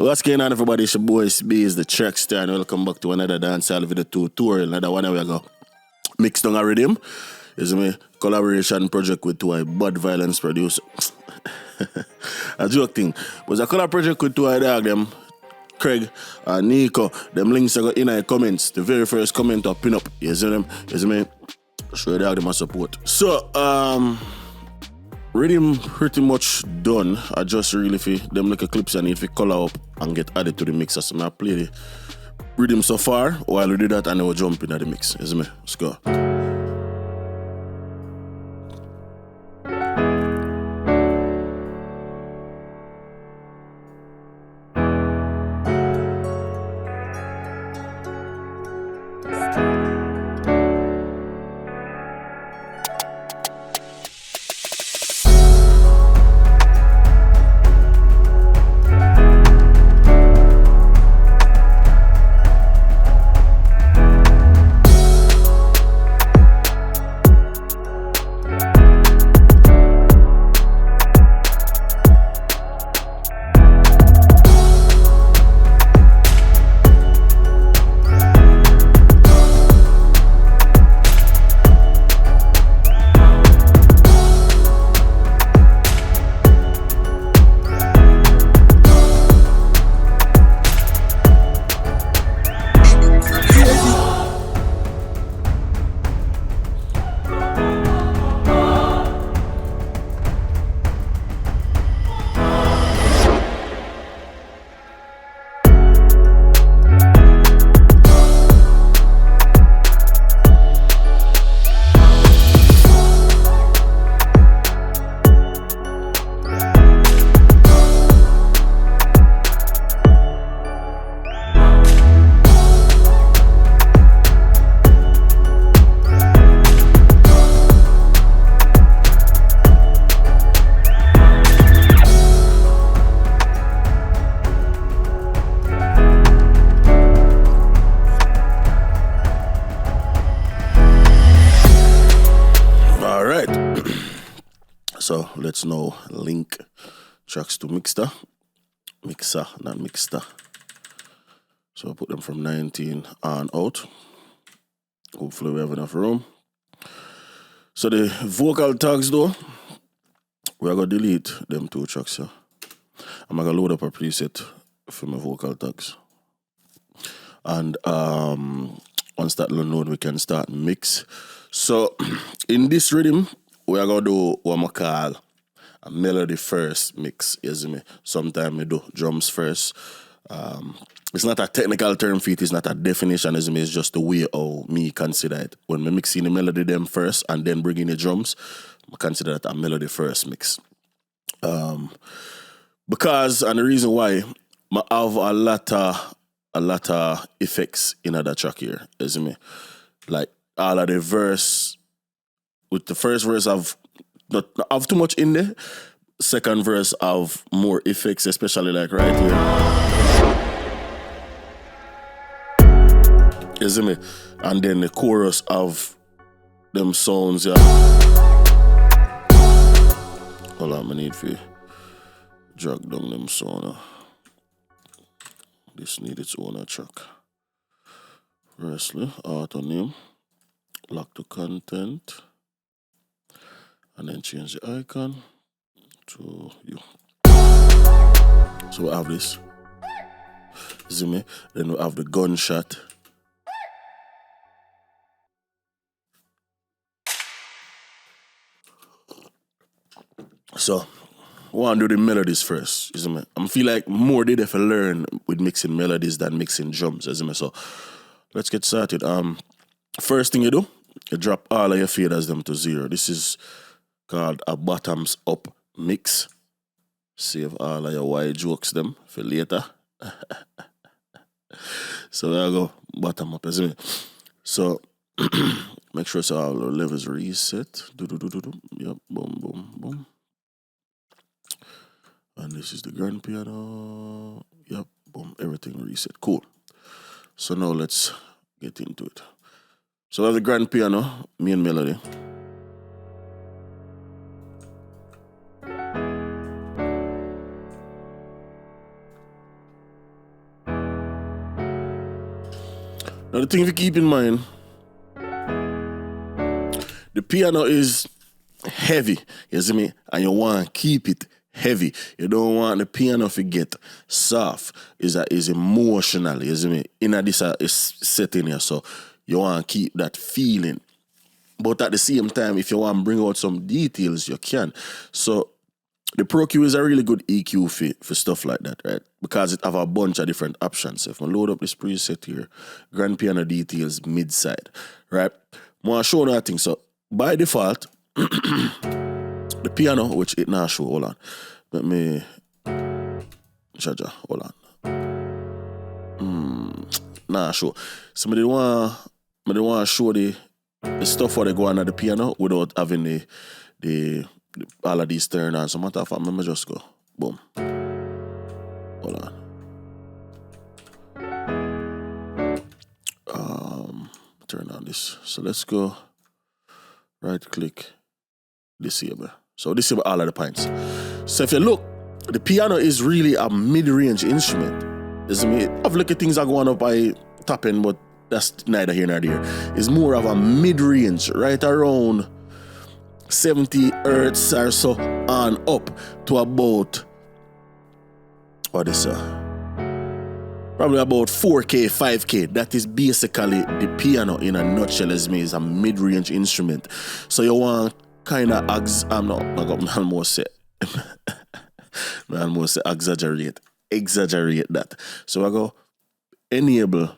What's going on, everybody? It's your boy Itz-Beez-Da, the TrackStar, and welcome back to another Dancehall Video 2 tour. Another one we go mix down a Riddim. Is me collaboration project with two Bad Violence producer. A joke thing. It was a collab project with two dog them, Craig and Nico. Them links I got in the comments. The very first comment or pin up. You see them? You see me? Show dog them a support. So Riddim pretty much done. I just really feel them like a clips I need to color up and get added to the mix. So I play the Riddim so far. While we do that, and I will jump into the mix. You see me? Let's go. So let's now link tracks to mixer, not mixer. So I put them from 19 on out. Hopefully we have enough room. So the vocal tags though, we're gonna delete them two tracks here. I'm gonna load up a preset for my vocal tags. And once that load, we can start mix. So in this rhythm, we are gonna do what I call a melody first mix. You see me? Sometimes we do drums first. It's not a technical term for it, it's not a definition, it's just the way how me consider it. When we mixing the melody them first and then bringing the drums, I consider that a melody first mix. Because, and the reason why, I have a lot of effects in that track here, you see me? Like all of the verse, with the first verse I've not have too much in there. Second verse have more effects, especially like right here. You see me? And then the chorus of them sounds, yeah. Hold on, I need to drag down them sound. This need its own track. Firstly, auto name, lock to content, and then change the icon to you. So we have this. See me? Then we have the gunshot. So we want to do the melodies first. You see me? I feel like more they have to learn with mixing melodies than mixing drums. You see me? So let's get started. First thing you do, you drop all of your faders them to 0. This is called a bottoms up mix. Save all of your wide jokes them for later. So there I go, bottom up, isn't it? So make sure so all the levels reset. Yep, boom, boom, boom. And this is the grand piano. Yep, boom, everything reset. Cool. So now let's get into it. So we have the grand piano, main melody. Now the thing to keep in mind, the piano is heavy, you see me? And you want to keep it heavy. You don't want the piano to get soft. Is emotional, you see me? In this setting here, so you want to keep that feeling. But at the same time, if you want to bring out some details, you can. So the Pro Q is a really good EQ for stuff like that, right? Because it have a bunch of different options. If I load up this preset here, grand piano details mid-side, right? I want to show that thing. So by default, the piano, which it now show, hold on. Let me, hold on. Nah, show. Somebody want to show the stuff where they go on at the piano without having the all of these turn on. So matter of fact, let me just go. Boom. Hold on. Turn on this. So let's go. Right click. Disable. So disable all of the pints. So if you look, the piano is really a mid-range instrument. Isn't it? I've looked at things are going up by tapping, but that's neither here nor there. It's more of a mid-range, right around 70 hertz or so on up to about, what is probably about 4K, 5K. That is basically the piano in a nutshell. As me, is a mid-range instrument. So you want kind of almost exaggerate that. So I go enable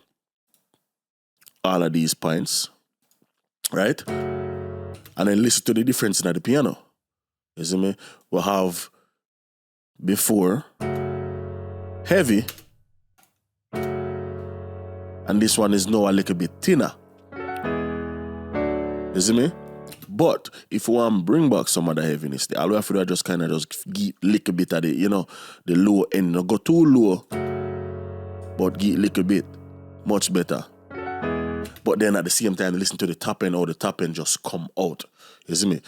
all of these points, right? And then listen to the difference in the piano. You see me? We'll have before heavy, and this one is now a little bit thinner. You see me? But if we want to bring back some of the heaviness, all we have to do is just kind of just get a little bit of the, the low end. Not go too low, but get a little bit. Much better. But then at the same time, listen to the top end, or the top end just come out. You see me?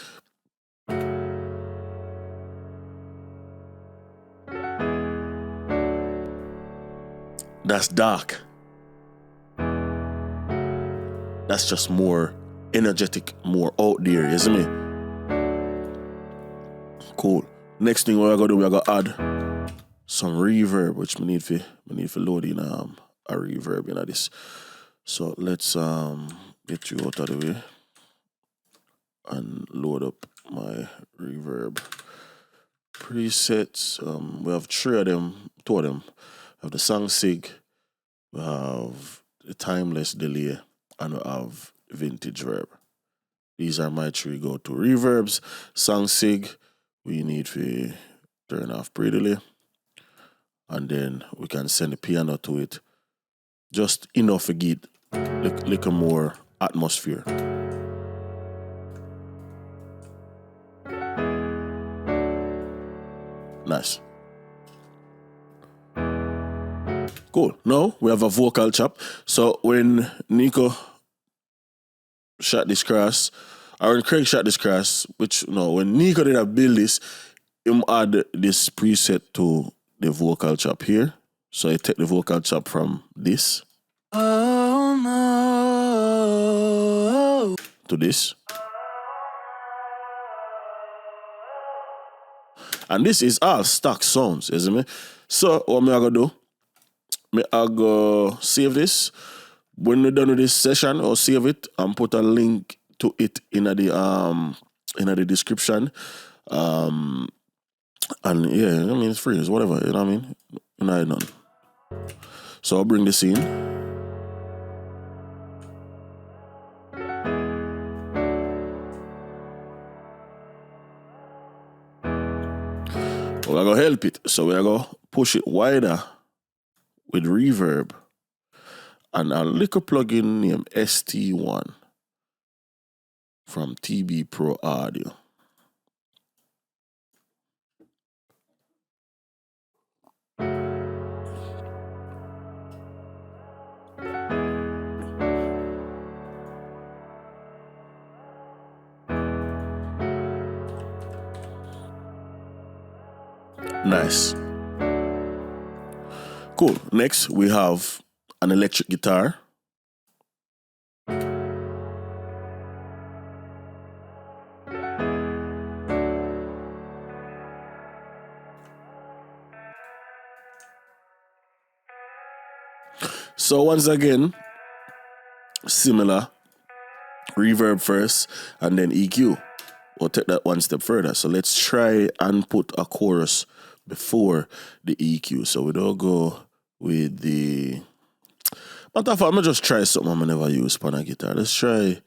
That's dark. That's just more energetic, more out there, you see me? Cool. Next thing we're gonna do, we're gonna add some reverb, which we need to load in a reverb in this. So let's get you out of the way and load up my reverb presets. We have two of them. We have the song sig, we have the timeless delay, and we have vintage verb. These are my three go-to reverbs. Song sig, we need to turn off pre-delay, and then we can send the piano to it just enough to get little more atmosphere. Nice. Cool. Now we have a vocal chop. So when Nico shot this cross, or when Craig shot this cross, when Nico did a build this, him add this preset to the vocal chop here. So I take the vocal chop from this to this. And this is all stock sounds, isn't it? So what I'm gonna do, I go save this. When we're done with this session, I'll save it and put a link to it in the description. And yeah, it's free, it's whatever, you know what I mean? I done. So I'll bring this in. We're gonna help it. So we're gonna push it wider with reverb and a little plugin named ST1 from TB Pro Audio. Nice. Cool. Next, we have an electric guitar. So once again, similar, reverb first and then EQ. We'll take that one step further. So let's try and put a chorus before the EQ. So we don't go with the... Matter of fact, I'm going to just try something I never use on a guitar. Let's try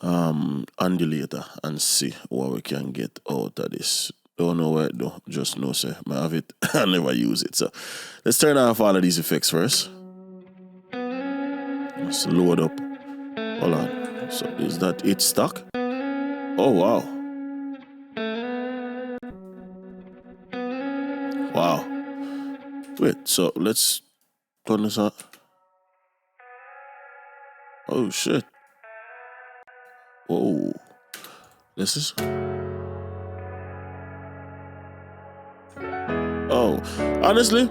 undulator and see what we can get out of this. Don't know what it do, just know say I have it. I never use it. So let's turn off all of these effects first. Let's load up. Hold on. So is that it stuck? Oh wow. Wow. Wait, so let's turn this on. Oh shit. Whoa. This is... Oh, honestly,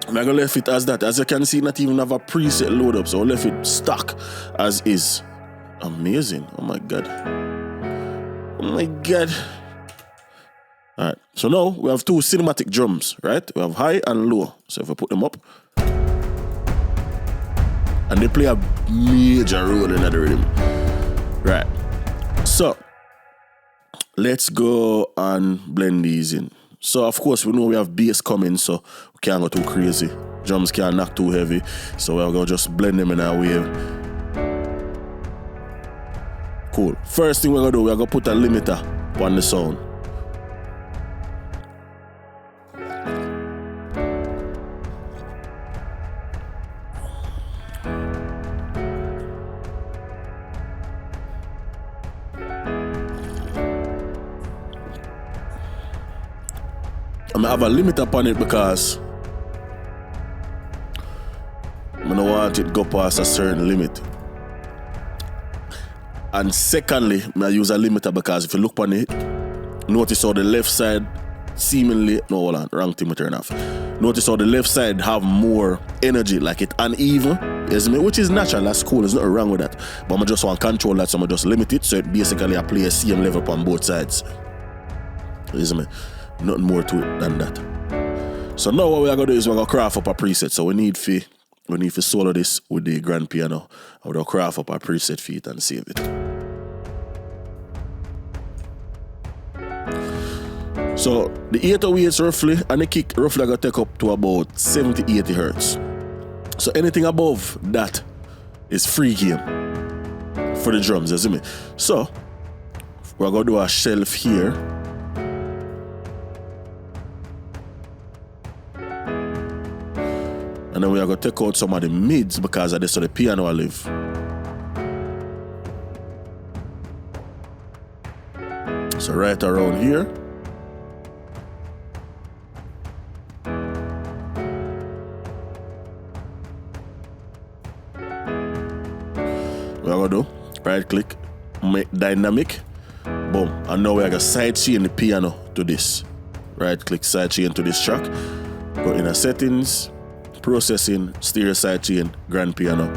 I'm gonna left it as that. As you can see, not even have a preset load up, so I left it stuck as is. Amazing. Oh my god. Oh my god. Alright, so now we have two cinematic drums, right? We have high and low. So if I put them up, and they play a major role in the rhythm. Right. So let's go and blend these in. So of course we know we have bass coming, so we can't go too crazy. Drums can't knock too heavy, so we're gonna just blend them in our wave. Cool. First thing we're gonna do, we're gonna put a limiter on the sound. I'm gonna have a limit upon it because I don't want it go past a certain limit. And secondly, I use a limiter because if you look on it, notice how the left side seemingly, no, hold on, wrong thing to turn off. Notice how the left side have more energy, like it uneven, which is natural, that's cool, there's nothing wrong with that. But I just want to control that, so I'm just limit it, so it basically I play a same level on both sides. Nothing more to it than that. So now what we're gonna do is we're gonna craft up a preset. So we need to solo this with the grand piano. And we'll craft up a preset for it and save it. So the 808s roughly and the kick roughly gonna take up to about 70-80 hertz. So anything above that is free game for the drums, you see me? So we're gonna do a shelf here. And then we are going to take out some of the mids because of this so the piano will live. So right around here. What we're going to do, right click, make dynamic, boom. And now we're going to side chain the piano to this. Right click, side chain to this track. Go in a settings. Processing, stereo side chain, grand piano.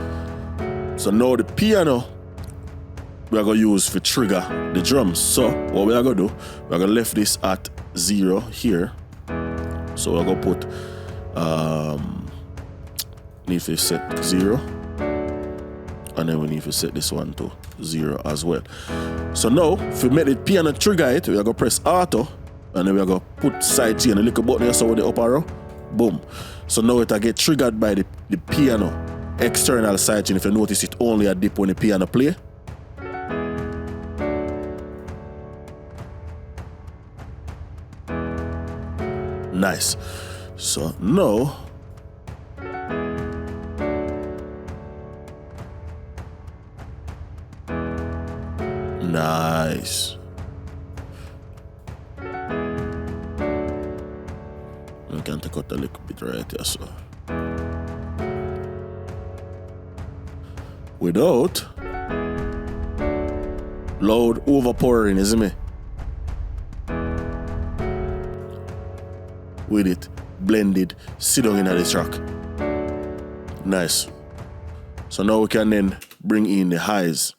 So now the piano we are going to use for trigger the drums. So what we are going to do, we are going to left this at 0 here. So we're going to put need to set 0, and then we need to set this one to 0 as well. So now if we make the piano trigger it, we are going to press auto, and then we are going to put side chain, a little button here, so with the up arrow, boom. So now it will get triggered by the piano external side chain. If you notice, it only a dip when the piano play. Nice. So now nice. I can take out a little bit right here, so without loud overpowering, isn't it? With it blended, sit down in the track. Nice. So now we can then bring in the highs.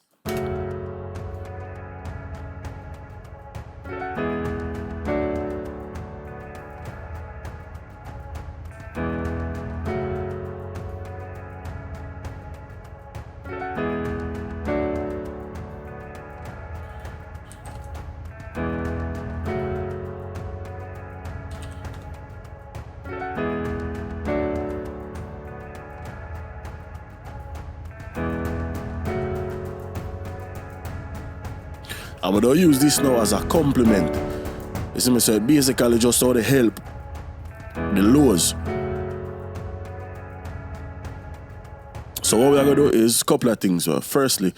And we don't use this now as a compliment. You see me say, basically just how to help the lows. So what we're going to do is a couple of things. Firstly,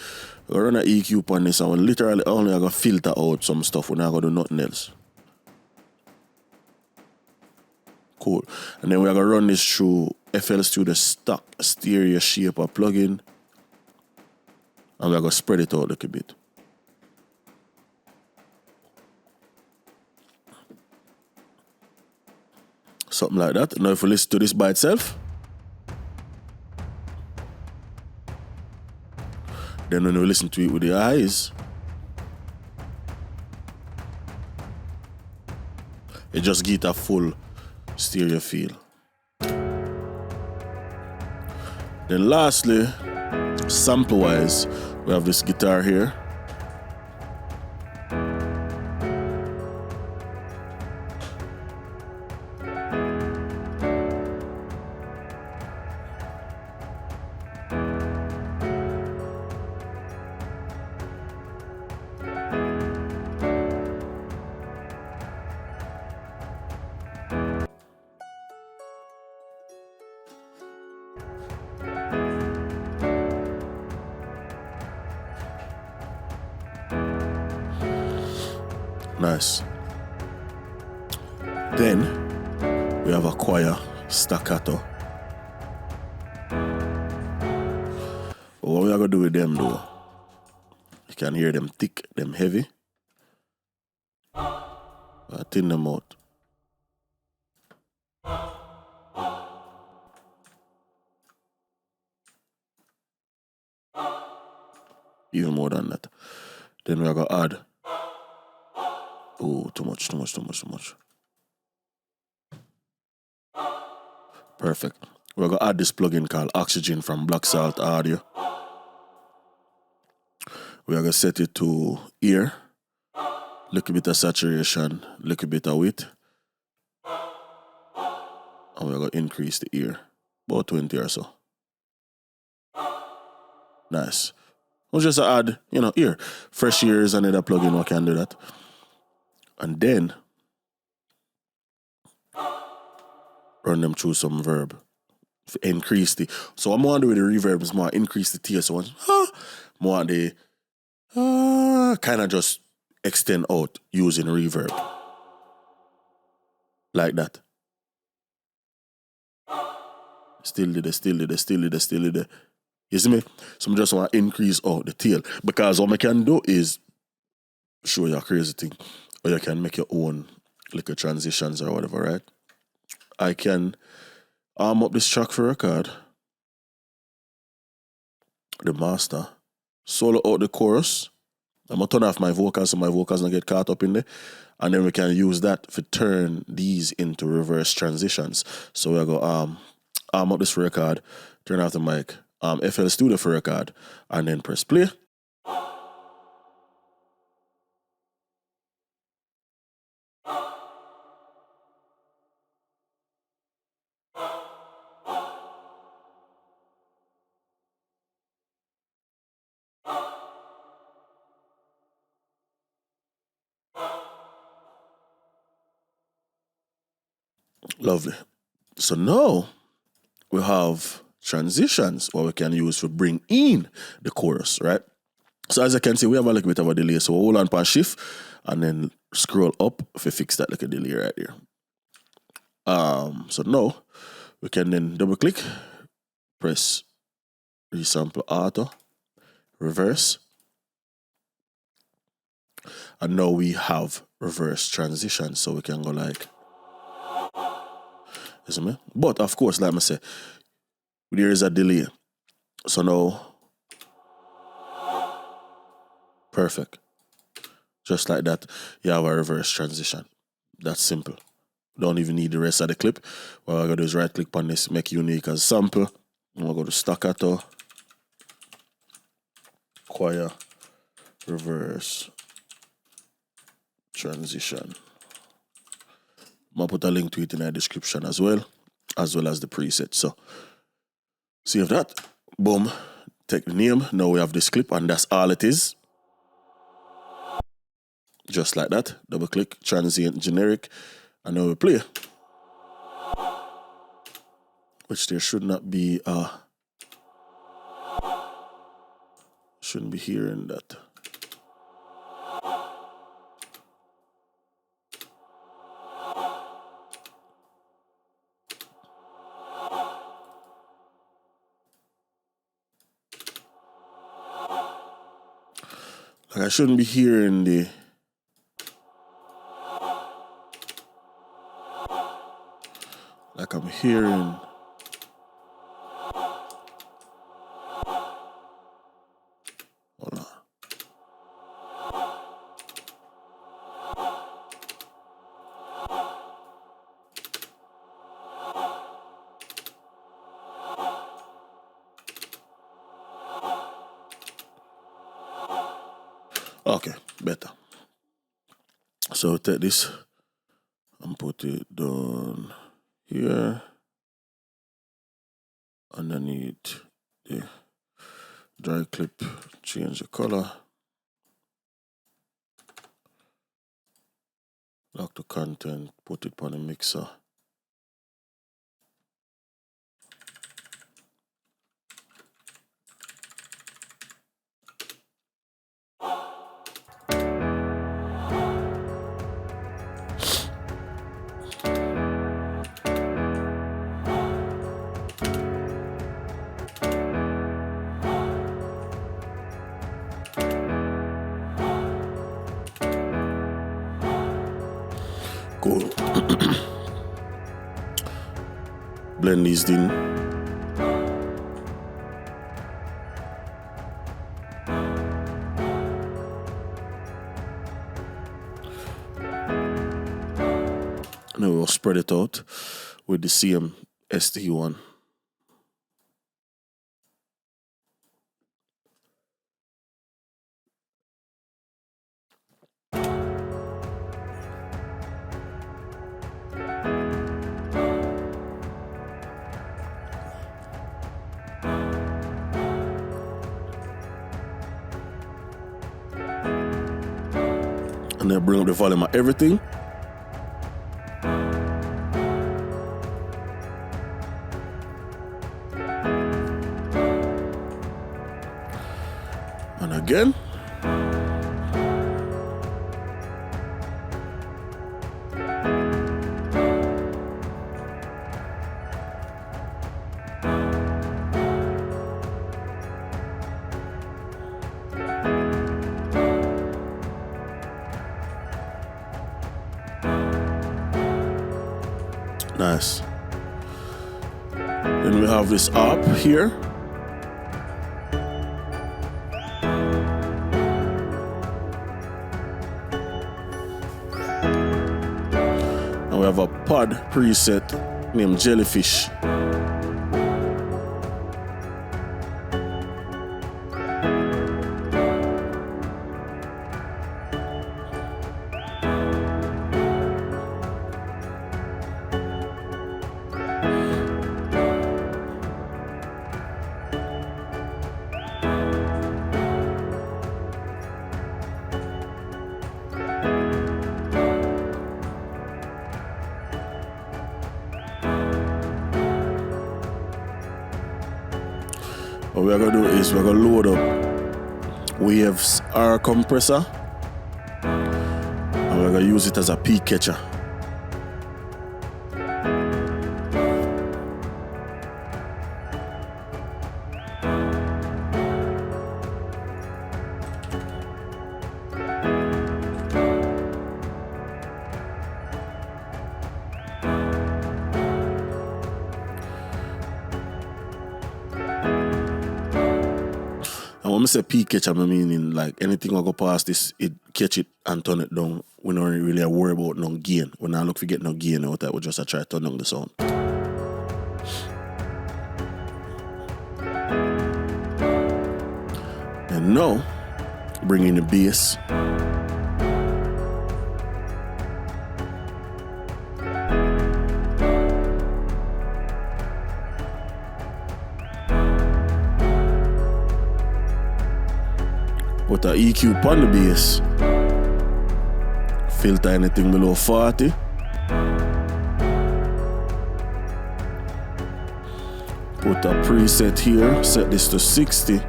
we're going to run an EQ on this and we're literally only going to filter out some stuff. We're not going to do nothing else. Cool. And then we're going to run this through FL Studio stock stereo shaper plugin. And we're going to spread it out a little bit. Something like that. Now if we listen to this by itself, then when we listen to it with the eyes, it just gives a full stereo feel. Then lastly, sample wise, we have this guitar here. Nice. Then we have a choir staccato. What we are gonna do with them though? You can hear them thick, them heavy. Thin them out. Even more than that. Then we are gonna add. Oh, too much. Perfect. We're going to add this plugin called Oxygen from Black Salt Audio. We're going to set it to ear. Little bit of saturation, little bit of width. And we're going to increase the ear. About 20 or so. Nice. We'll just add, ear. Fresh ear is another plugin we can do that. And then run them through some verb. Increase the. So what I want to do with the reverb is more increase the tier. So more the kind of just extend out using reverb. Like that. Still did it. You see me? So I just want to increase out the tail. Because what I can do is show you a crazy thing. Or you can make your own little transitions or whatever, right? I can arm up this track for record. The master. Solo out the chorus. I'm going to turn off my vocals so my vocals don't get caught up in there. And then we can use that to turn these into reverse transitions. So we're going to arm up this record, turn off the mic, FL Studio for record, and then press play. Lovely. So now we have transitions what we can use to bring in the chorus, right? So as you can see, we have a little bit of a delay. So we'll hold on and shift and then scroll up to fix that little delay right here. So now we can then double click, press resample auto, reverse. And now we have reverse transition. So we can go like, you see me? But of course, like I say, there is a delay. So now, perfect. Just like that, you have a reverse transition. That's simple. Don't even need the rest of the clip. What I'm going to do is right click on this, make unique as sample. I'm going to go to staccato, choir, reverse, transition. I'm going to put a link to it in the description as well as the preset. So, save that. Boom. Take the name. Now we have this clip and that's all it is. Just like that. Double click, transient, generic, and now we play. Which there should not be, shouldn't be hearing that. Like I shouldn't be hearing the like I'm hearing hold on. Okay, better. So take this and put it down here underneath the dry clip, change the color, lock the content, put it on the mixer. Cool. Blend these in. Now we'll spread it out with the same ST1. And then bring up the volume of everything. And again. Nice. Then we have this up here. And we have a pod preset named Jellyfish. What we're gonna do is we're gonna load up Waves R compressor and we're gonna use it as a peak catcher. And when I say peak catch, I'm meaning like anything will go past this, it catch it and turn it down. We don't really worry about no gain. We're not looking to get no gain out that. We just try to turn down the sound. And now, bring in the bass. Put an EQ on the bass. filter anything below 40. Put a preset here, set this to 60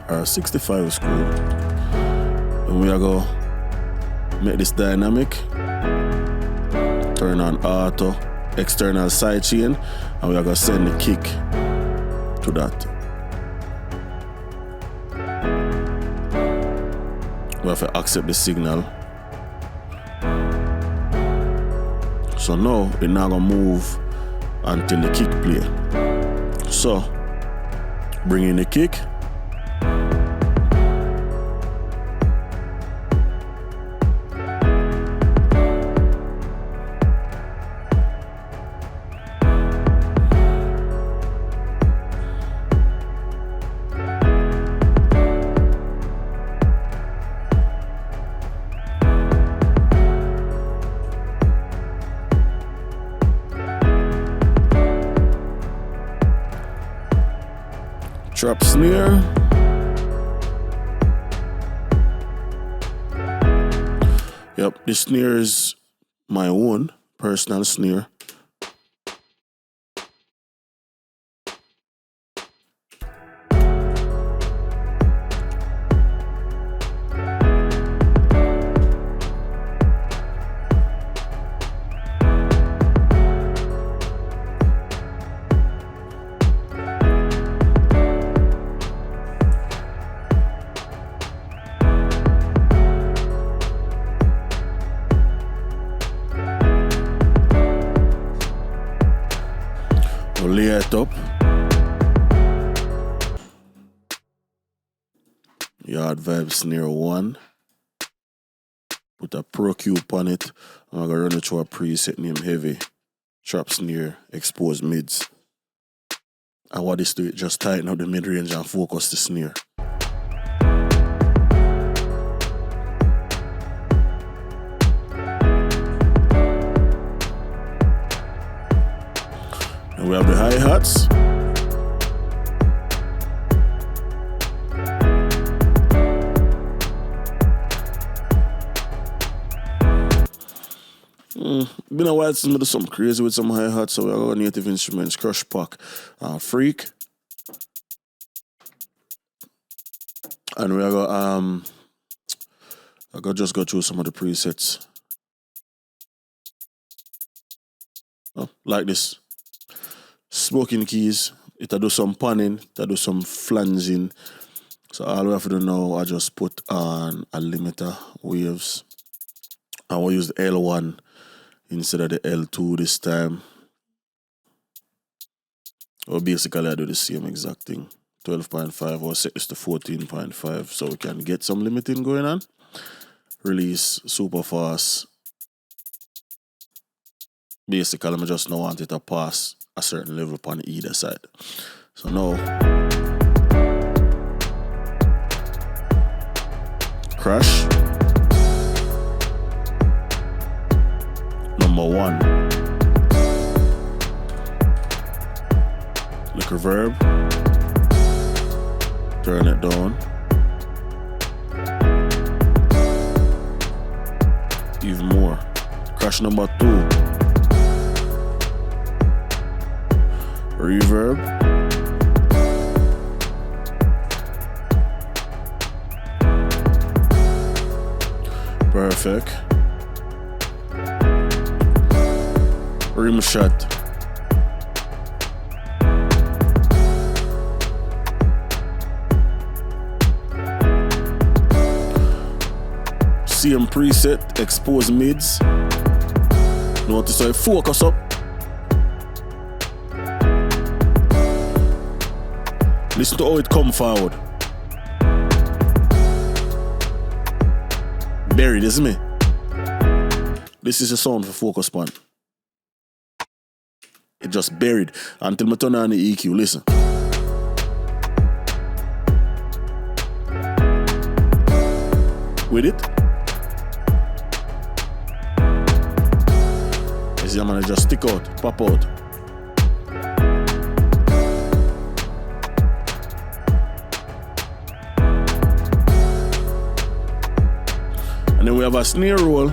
or 65 is cool. And we are going to make this dynamic. Turn on auto, external sidechain, and we are going to send the kick to that. We have to accept the signal. So now we're not going to move until the kick play. So bring in the kick. Trap snare. Yep, this snare is my own personal snare. Lay it up. Yard Vibe snare 1. Put a Pro Cube on it. I'm gonna run it through a preset named Heavy. Trap snare, expose mids. And what this do, it just tighten up the mid range and focus the snare. And we have the hi-hats. Been a while since I do something crazy with some hi-hats, so we got native instruments, Crush Pack, Freak. And we got I got just go through some of the presets. Oh, like this. Smoking keys, it'll do some panning, it'll do some flanging. So all we have to do now, I just put on a limiter waves. I will use the L1 instead of the L2 this time. Or basically I do the same exact thing. 12.5 or set this to 14.5 so we can get some limiting going on. Release super fast. Basically I just don't want it to pass a certain level upon either side. So now crash number 1. Like reverb, turn it down. Even more. Crash number 2. Reverb. Perfect. Rim shot. Same preset, expose mids. Notice how I focus up. Listen to how it come forward. Buried, isn't it? This is a sound for focus point. It just buried until I turn on the EQ. Listen. With it. You see, I'm gonna just stick out, pop out. And then we have a snare roll.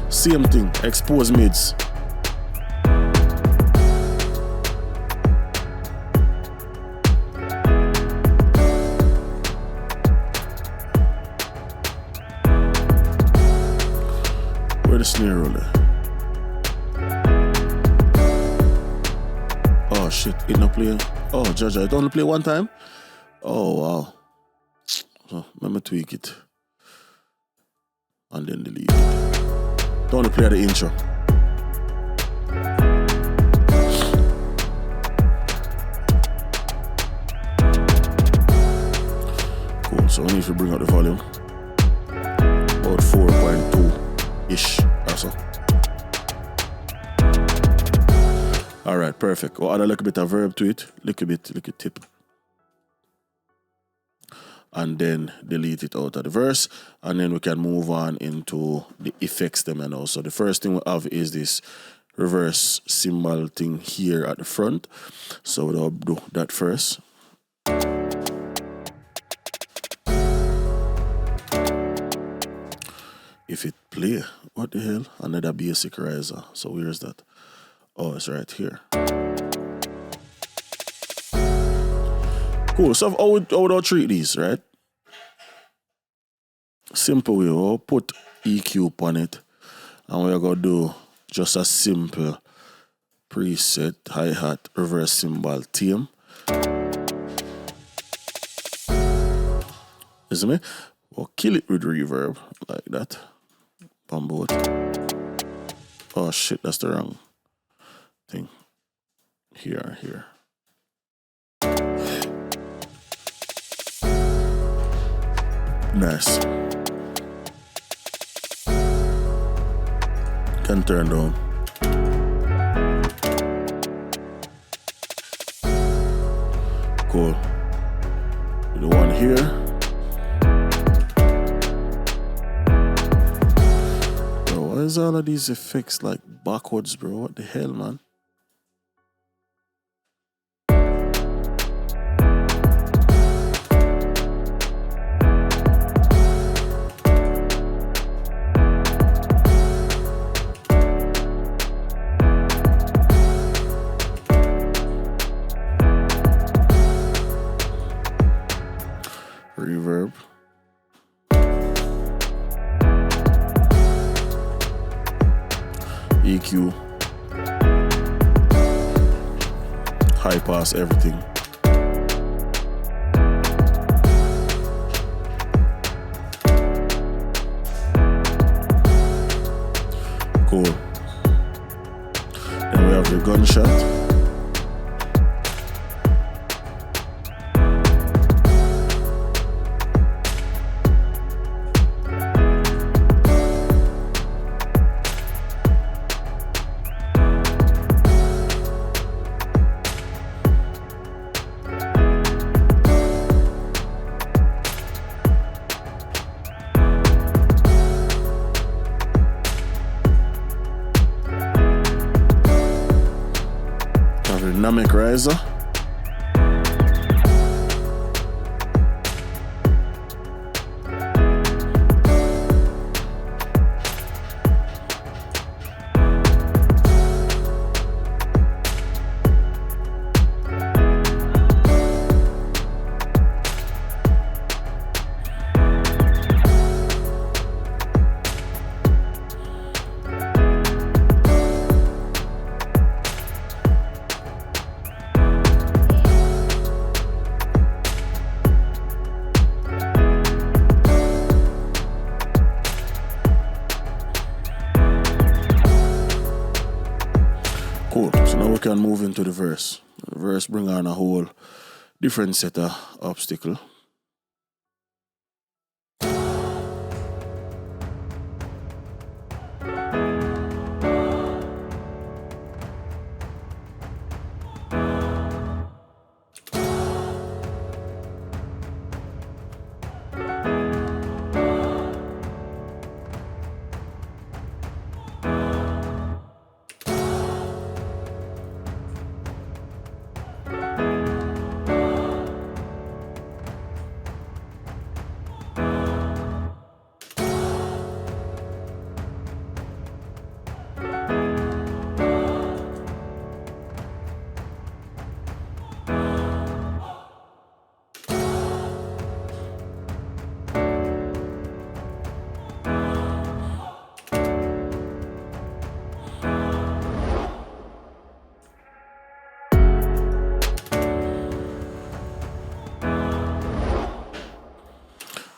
Same thing, expose mids. Where the snare roll there? Oh shit, it not play. Oh, Jaja, it only play one time? Oh wow. So let me tweak it. And then delete it. Don't only play the intro. Cool, so we need to bring up the volume. About 4.2-ish or so. Alright, perfect. We'll add a little bit of verb to it. Little tip. And then delete it out of the verse. And then we can move on into the effects them and also. The first thing we have is this reverse cymbal thing here at the front. So we'll do that first. If it play, what the hell? Another basic riser. So where's that? Oh, it's right here. Cool. So how would I treat these, right? Simple way. We'll put EQ on it. And we're going to do just a simple preset hi-hat reverse cymbal theme. You see me? We'll kill it with reverb like that. On both. Oh shit, that's the wrong thing. Here. Nice. Can turn down. Cool. The one here. Bro, why is all of these effects like backwards, bro? What the hell, man? Reverb. EQ. High pass, everything. Cool. Then we have the gunshot. Dynamic riser. Cool. So now we can move into the verse. The verse bring on a whole different set of obstacle.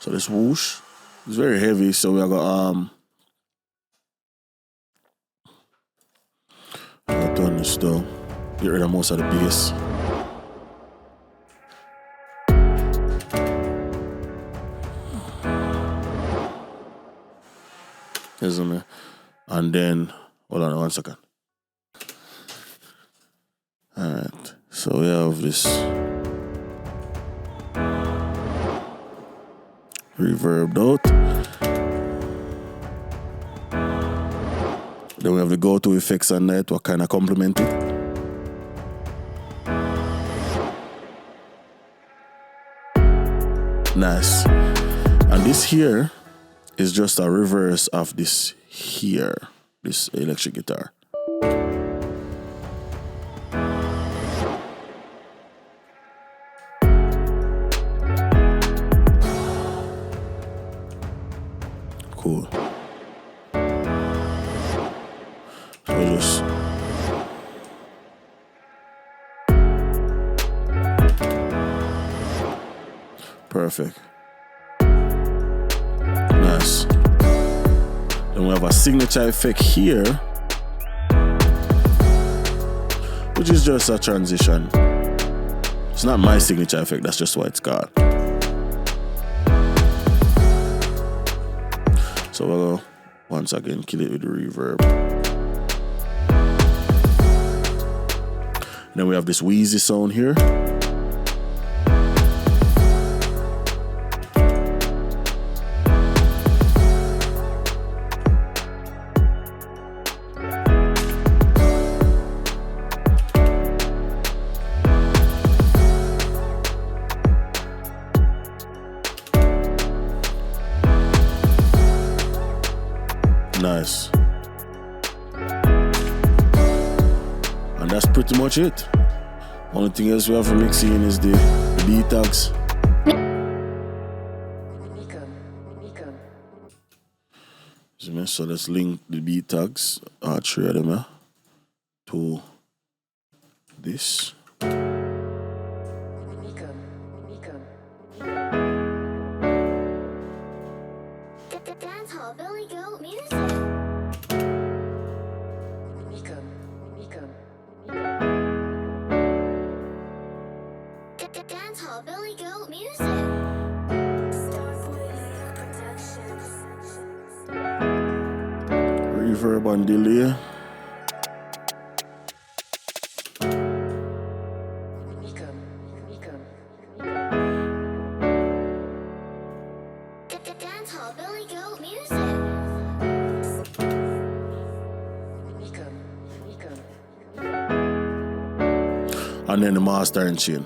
So this whoosh is very heavy, so we are gonna turn this down. Get rid of most of the bass. Isn't it? And then, hold on 1 second. Alright, so we have this reverbed out. Then we have the go-to effects on that, what kind of complement it. Nice. And this here is just a reverse of this here, this electric guitar. Cool. So just perfect. Nice. Then we have a signature effect here, which is just a transition. It's not my signature effect, that's just what it's called. So we'll go once again, kill it with the reverb. Then we have this wheezy sound here. Nice. And that's pretty much it. Only thing else we have to mix in is the beat tags. So let's link the beat tags, three of them, to this. Reverb and delay. And then the master and chain.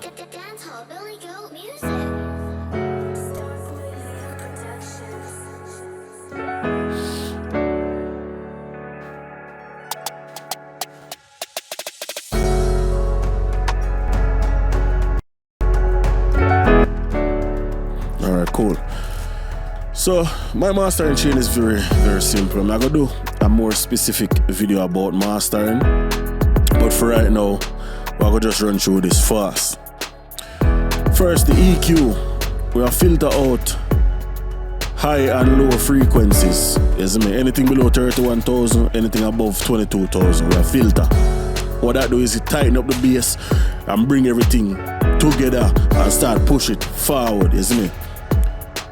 Alright, cool. So my mastering chain is very, very simple. I'm not gonna do a more specific video about mastering, but for right now, we're gonna just run through this fast. First, the EQ. We'll filter out high and low frequencies. Yes, me. Anything below 31,000, anything above 22,000, we'll filter. What that do is it tighten up the bass and bring everything together and start push it forward, isn't it?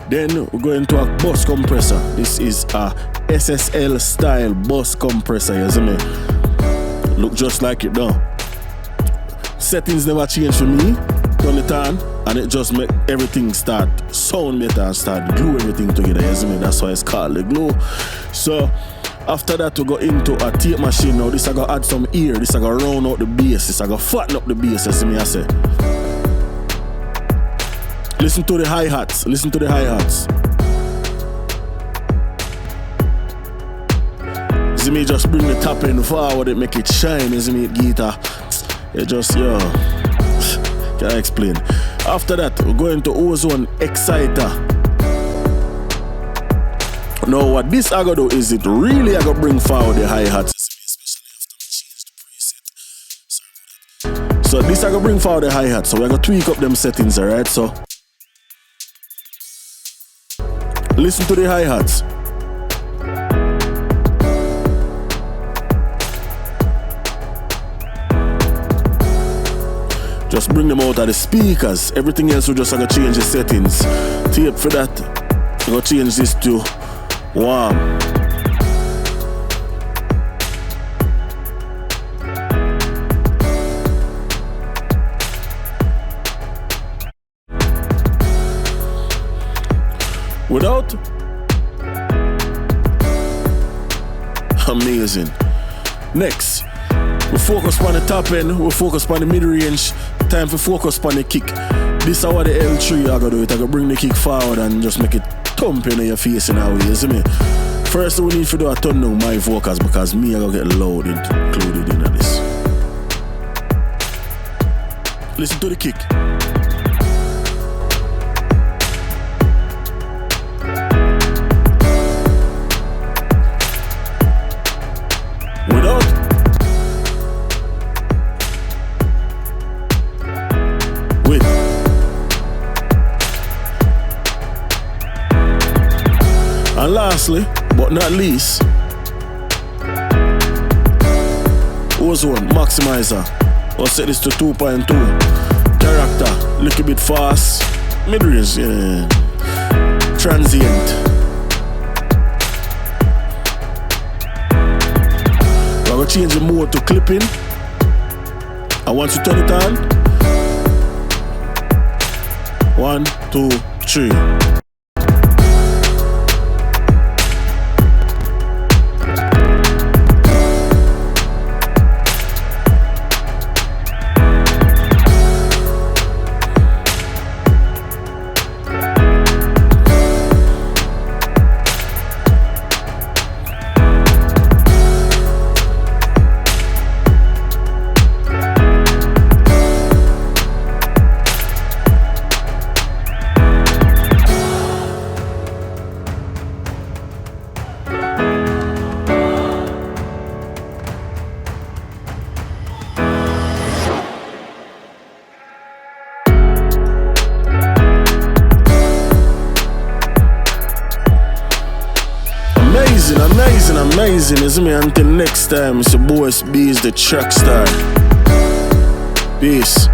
Then we're going to a bus compressor. This is a SSL style bus compressor, isn't it? Look just like it now. Settings never change for me. Turn it on and it just make everything start sound better and start glue everything together, isn't it? That's why it's called the glue. So after that we go into a tape machine. Now this I gotta add some ear. This I gotta round out the bass. This I gotta fatten up the bass, you see me I say. Listen to the hi-hats. Listen to the hi-hats. See me just bring the top end forward, it make it shine, you see me guitar. It just, yo, can I explain? After that, we're going to ozone exciter. Now what this I gotta do is it really I gotta bring forward the hi-hats. So this I gotta bring forward the hi-hats. So we're gonna tweak up them settings, alright? So Listen to the hi-hats. Just bring them out of the speakers. Everything else will just have to change the settings. Tape for that. I'm going to change this to warm. Without. Amazing. Next, we focus on the top end, we focus on the mid-range. Time for focus on the kick. This is how the L3 I gotta do it. I gotta bring the kick forward and just make it thump in your face in our way, you see me? First we need to do a turn down my vocals because me I gotta get loud included in this. Listen to the kick. Without. With. And lastly, but not least, ozone maximizer. I'll set this to 2.2. Character, little bit fast. Mid-range, yeah. Transient. I'm gonna change the mode to clipping. And once you turn it on, 1, 2, 3. Amazing, isn't it? Until next time, it's your boy Itz-Beez-Da, TrackStar. Peace.